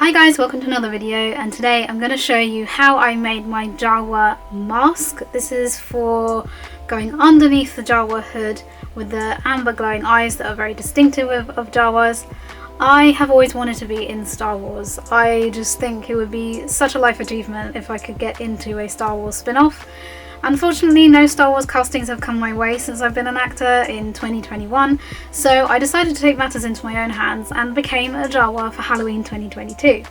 Hi guys, welcome to another video, and today I'm going to show you how I made my Jawa mask. This is for going underneath the Jawa hood with the amber glowing eyes that are very distinctive of Jawas. I have always wanted to be in Star Wars. I just think it would be such a life achievement if I could get into a Star Wars spin-off. Unfortunately, no Star Wars castings have come my way since I've been an actor in 2021, so I decided to take matters into my own hands and became a Jawa for Halloween 2022.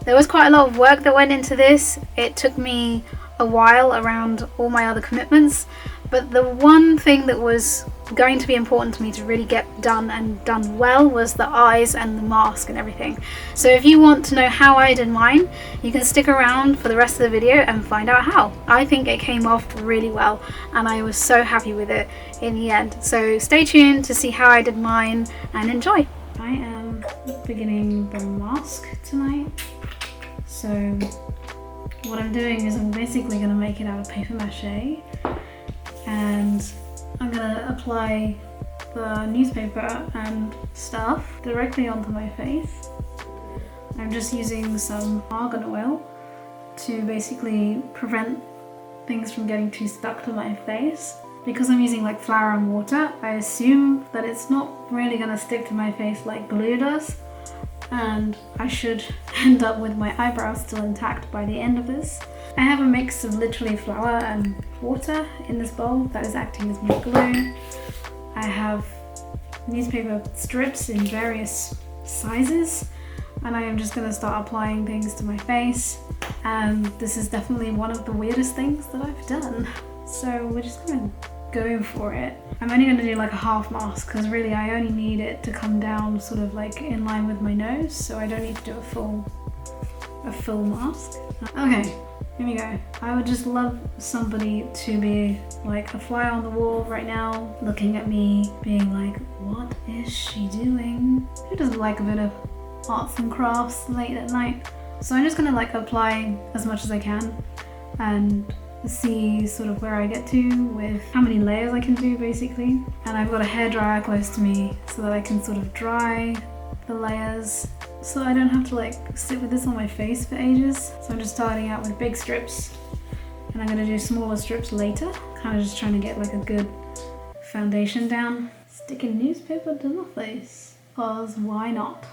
There was quite a lot of work that went into this. It took me a while around all my other commitments, but the one thing that was going to be important to me to really get done and done well was the eyes and the mask and everything. So if you want to know how I did mine, you can stick around for the rest of the video and find out how. I think it came off really well and I was so happy with it in the end. So stay tuned to see how I did mine and enjoy. I am beginning the mask tonight. So what I'm doing is I'm basically going to make it out of paper mache, and I'm going to apply the newspaper and stuff directly onto my face. I'm just using some argan oil to basically prevent things from getting too stuck to my face. Because I'm using like flour and water, I assume that it's not really going to stick to my face like glue does, and I should end up with my eyebrows still intact by the end of this. I have a mix of literally flour and water in this bowl that is acting as my glue. I have newspaper strips in various sizes, and I am just going to start applying things to my face, and this is definitely one of the weirdest things that I've done. So we're just going to go for it. I'm only going to do like a half mask because really I only need it to come down sort of like in line with my nose, so I don't need to do a full mask. Okay, here we go. I would just love somebody to be like a fly on the wall right now, looking at me, being like, what is she doing? Who doesn't like a bit of arts and crafts late at night? So I'm just going to like apply as much as I can and see sort of where I get to with how many layers I can do basically. And I've got a hairdryer close to me so that I can sort of dry the layers so I don't have to like sit with this on my face for ages. So I'm just starting out with big strips and I'm going to do smaller strips later, kind of just trying to get like a good foundation down. Sticking newspaper to my face, cause why not?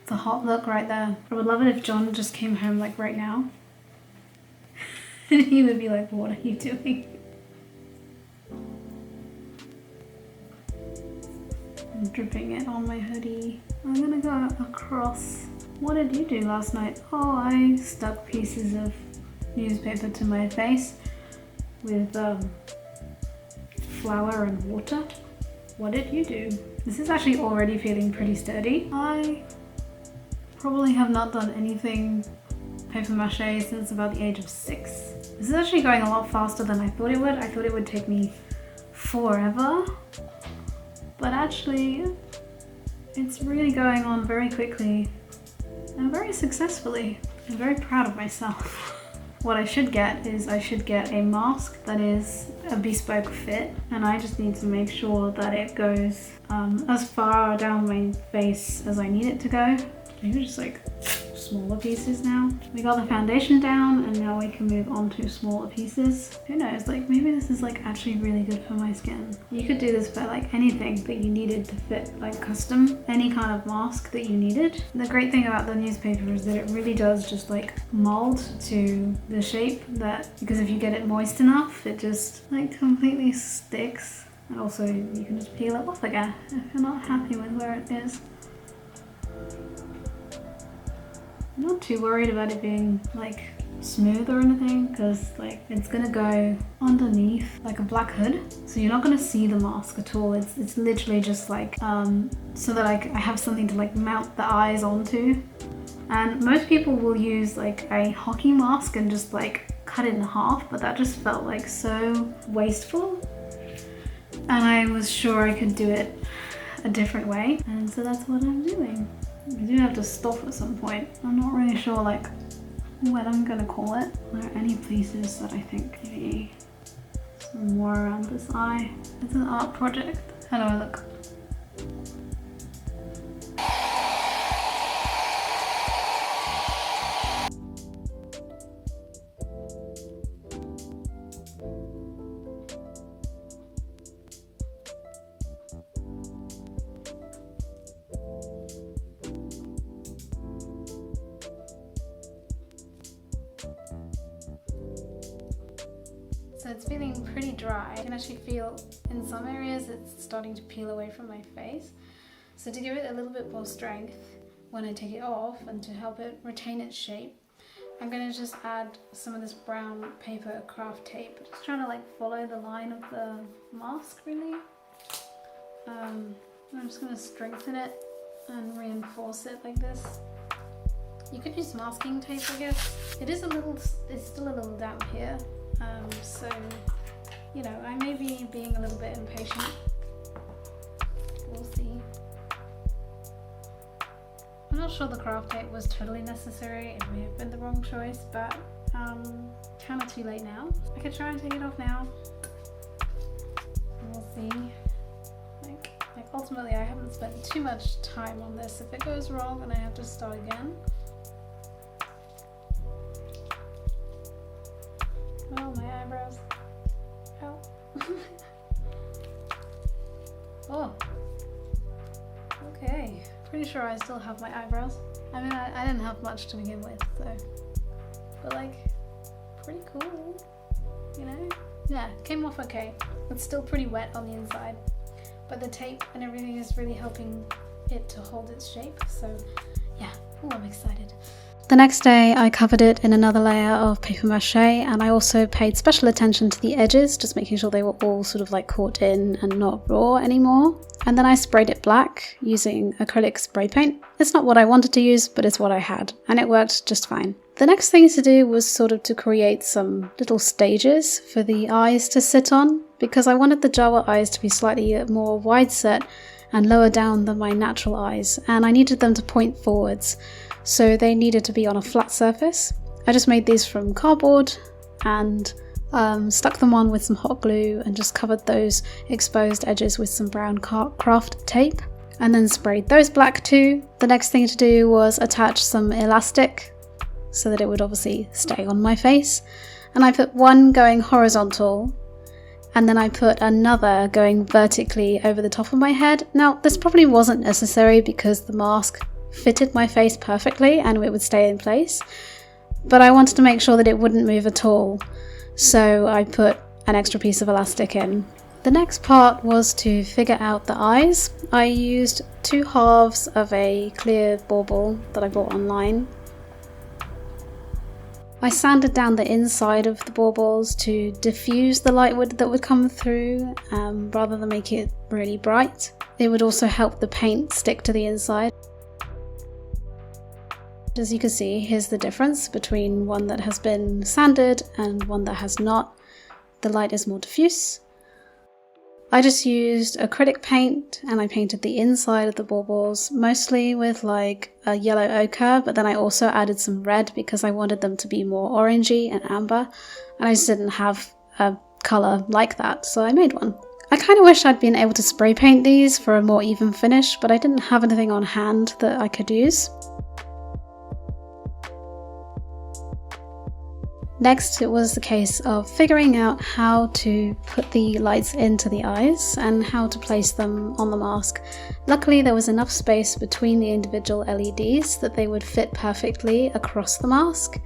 It's a hot look right there. I would love it if John just came home like right now. He would be like, what are you doing? I'm dripping it on my hoodie. I'm gonna go across. What did you do last night? Oh, I stuck pieces of newspaper to my face with flour and water. What did you do? This is actually already feeling pretty sturdy. I probably have not done anything paper mache since about the age of 6. This is actually going a lot faster than I thought it would. I thought it would take me forever, but actually it's really going on very quickly and very successfully. I'm very proud of myself. What I should get is I should get a mask that is a bespoke fit, and I just need to make sure that it goes as far down my face as I need it to go. Maybe just like smaller pieces now. We got the foundation down and now we can move on to smaller pieces. Who knows, like maybe this is like actually really good for my skin. You could do this for like anything that you needed to fit like custom, any kind of mask that you needed. The great thing about the newspaper is that it really does just like mold to the shape that, because if you get it moist enough, it just like completely sticks. And also you can just peel it off again if you're not happy with where it is. I'm not too worried about it being like smooth or anything because like it's gonna go underneath like a black hood, so you're not gonna see the mask at all. It's literally just like so that I have something to like mount the eyes onto. And most people will use like a hockey mask and just like cut it in half, but that just felt like so wasteful, and I was sure I could do it a different way, and so that's what I'm doing. I do have to stop at some point. I'm not really sure like what I'm gonna call it. Are there any places that I think maybe some more around this eye? It's an art project. How do I look? So it's feeling pretty dry. I can actually feel in some areas it's starting to peel away from my face. So to give it a little bit more strength when I take it off and to help it retain its shape, I'm going to just add some of this brown paper craft tape. Just trying to like follow the line of the mask really. I'm just going to strengthen it and reinforce it like this. You could use masking tape, I guess. It's still a little damp here. So, you know, I may be being a little bit impatient. We'll see. I'm not sure the craft tape was totally necessary. It may have been the wrong choice, but kind of too late now. I could try and take it off now. We'll see. Like ultimately, I haven't spent too much time on this. If it goes wrong, then I have to start again. Oh, my eyebrows. Ow. Oh. Okay. Pretty sure I still have my eyebrows. I mean, I didn't have much to begin with, so. But like, pretty cool, you know? Yeah, came off okay. It's still pretty wet on the inside, but the tape and everything is really helping it to hold its shape, so yeah. Oh, I'm excited. The next day I covered it in another layer of paper mache, and I also paid special attention to the edges, just making sure they were all sort of like caught in and not raw anymore. And then I sprayed it black using acrylic spray paint. It's not what I wanted to use, but it's what I had, and it worked just fine. The next thing to do was sort of to create some little stages for the eyes to sit on, because I wanted the Jawa eyes to be slightly more wide set and lower down than my natural eyes, and I needed them to point forwards. So they needed to be on a flat surface. I just made these from cardboard and stuck them on with some hot glue and just covered those exposed edges with some brown craft tape and then sprayed those black too. The next thing to do was attach some elastic so that it would obviously stay on my face. And I put one going horizontal and then I put another going vertically over the top of my head. Now this probably wasn't necessary because the mask fitted my face perfectly and it would stay in place, but I wanted to make sure that it wouldn't move at all, so I put an extra piece of elastic in. The next part was to figure out the eyes. I used 2 halves of a clear bauble that I bought online. I sanded down the inside of the baubles to diffuse the light that would come through rather than make it really bright. It would also help the paint stick to the inside. As you can see, here's the difference between one that has been sanded and one that has not. The light is more diffuse. I just used acrylic paint and I painted the inside of the baubles, mostly with like a yellow ochre, but then I also added some red because I wanted them to be more orangey and amber, and I just didn't have a colour like that, so I made one. I kind of wish I'd been able to spray paint these for a more even finish, but I didn't have anything on hand that I could use. Next, it was the case of figuring out how to put the lights into the eyes and how to place them on the mask. Luckily, there was enough space between the individual LEDs that they would fit perfectly across the mask.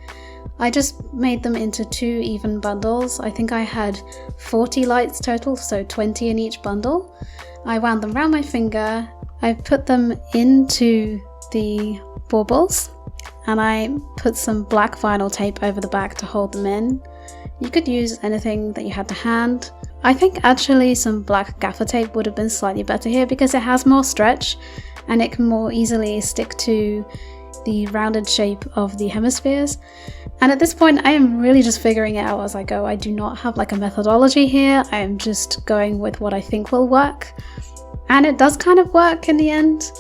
I just made them into 2 even bundles. I think I had 40 lights total, so 20 in each bundle. I wound them around my finger, I put them into the baubles, and I put some black vinyl tape over the back to hold them in. You could use anything that you had to hand. I think actually some black gaffer tape would have been slightly better here because it has more stretch and it can more easily stick to the rounded shape of the hemispheres. And at this point I am really just figuring it out as I go. I do not have like a methodology here. I am just going with what I think will work. And it does kind of work in the end.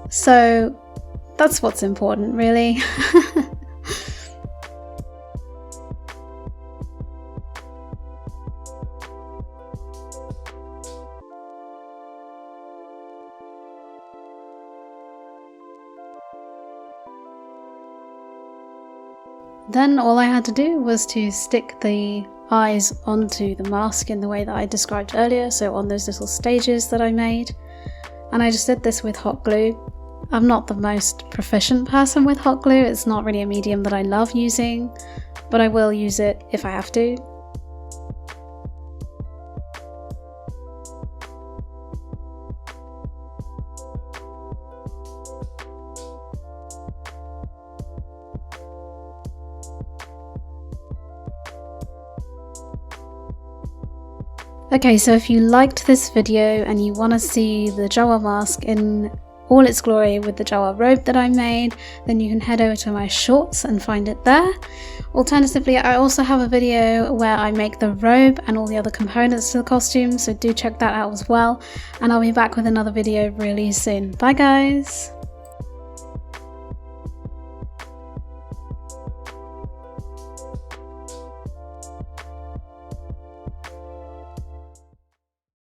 So that's what's important, really. Then all I had to do was to stick the eyes onto the mask in the way that I described earlier, so on those little stages that I made. And I just did this with hot glue. I'm not the most proficient person with hot glue, it's not really a medium that I love using, but I will use it if I have to. Okay, so if you liked this video and you want to see the Jawa mask in all its glory with the Jawa robe that I made, then you can head over to my shorts and find it there. Alternatively, I also have a video where I make the robe and all the other components to the costume, so do check that out as well. And I'll be back with another video really soon. Bye guys!